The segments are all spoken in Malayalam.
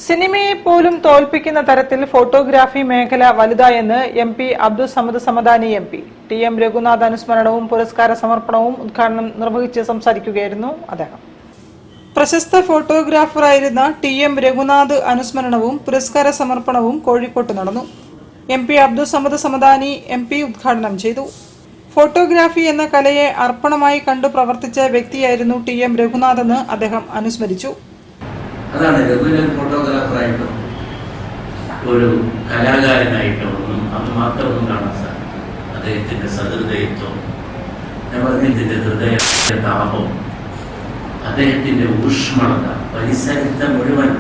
സിനിമയെ പോലും തോൽപ്പിക്കുന്ന തരത്തിൽ ഫോട്ടോഗ്രാഫി മേഖല വലുതായെന്ന് MP. Abdul Samad Samadani MP. T M. Raghunath അനുസ്മരണവും പുരസ്കാര സമർപ്പണവും ഉദ്ഘാടനം നിർവഹിച്ച് സംസാരിക്കുകയായിരുന്നു അദ്ദേഹം. പ്രശസ്ത ഫോട്ടോഗ്രാഫറായിരുന്ന ടി.എം. രഘുനാഥ് അനുസ്മരണവും പുരസ്കാര സമർപ്പണവും കോഴിക്കോട്ട് നടന്നു. എം.പി. അബ്ദുൾ സമദ് സമദാനി എം.പി. ഉദ്ഘാടനം ചെയ്തു. ഫോട്ടോഗ്രാഫി എന്ന കലയെ അർപ്പണമായി കണ്ടു പ്രവർത്തിച്ച വ്യക്തിയായിരുന്നു ടി.എം. രഘുനാഥ് എന്ന് അദ്ദേഹം അനുസ്മരിച്ചു. അതാണ് രഘുവിനെ ഫോട്ടോഗ്രാഫറായിട്ടും ഒരു കലാകാരനായിട്ടും ഒന്നും അത് മാത്രമൊന്നും കാണാൻ സാധിക്കും. അദ്ദേഹത്തിന്റെ സഹൃദയത്വം, അദ്ദേഹത്തിന്റെ ഹൃദയ താപം, അദ്ദേഹത്തിന്റെ ഊഷ്മളത, പരിസരത്തെ മുഴുവൻ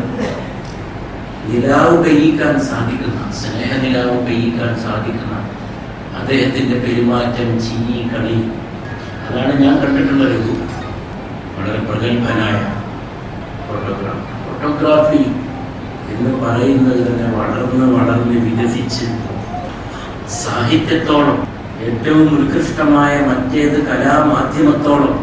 നിലാവ് പെയ്യിക്കാൻ സാധിക്കുന്ന, സ്നേഹനിലാവ് പെയ്യിക്കാൻ സാധിക്കുന്ന അദ്ദേഹത്തിന്റെ പെരുമാറ്റം, ചിരി, കളി, അതാണ് ഞാൻ കണ്ടിട്ടുള്ള രഘു. വളരെ പ്രഗത്ഭനായ ഫോട്ടോഗ്രാഫി എന്ന് പറയുന്നത് തന്നെ വളർന്ന് വികസിച്ച് സാഹിത്യത്തോളം ഏറ്റവും ഉത്കൃഷ്ടമായ മറ്റേത് കലാമാധ്യമത്തോളം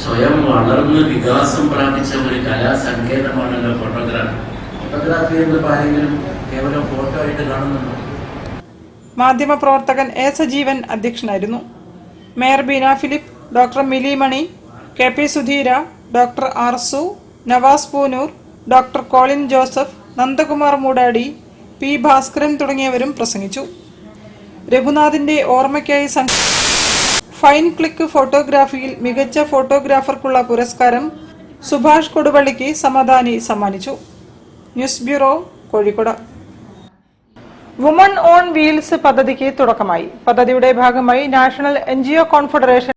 സ്വയം വളർന്ന് വികാസം പ്രാപിച്ച ഒരു കലാസങ്കേതമാണല്ലോ ഫോട്ടോഗ്രാഫി. ഫോട്ടോഗ്രാഫി എന്ന് പറയുമെങ്കിലും കേവലം ഫോട്ടോ ആയിട്ട് കാണുന്നുണ്ടോ? മാധ്യമപ്രവർത്തകൻ എ സജീവൻ അധ്യക്ഷനായിരുന്നു. Mayor Beena Philip, doctor Mili Mani, K P Sudheera, doctor Arsu, Navas Poonoor, doctor Colin Joseph, Nandakumar Moodadi, P Bhaskaran തുടങ്ങിയവരും പ്രസംഗിച്ചു. രഘുനാഥിന്റെ ഓർമ്മയ്ക്കായി ഫൈൻ ക്ലിക്ക് ഫോട്ടോഗ്രാഫിയിൽ മികച്ച ഫോട്ടോഗ്രാഫർക്കുള്ള പുരസ്കാരം സുഭാഷ് കൊടുവള്ളിക്ക് സമദാനി സമ്മാനിച്ചു. News bureau, Kozhikode. Woman on wheels പദ്ധതിക്ക് തുടക്കമായി. പദ്ധതിയുടെ ഭാഗമായി നാഷണൽ NGO കോൺഫെഡറേഷൻ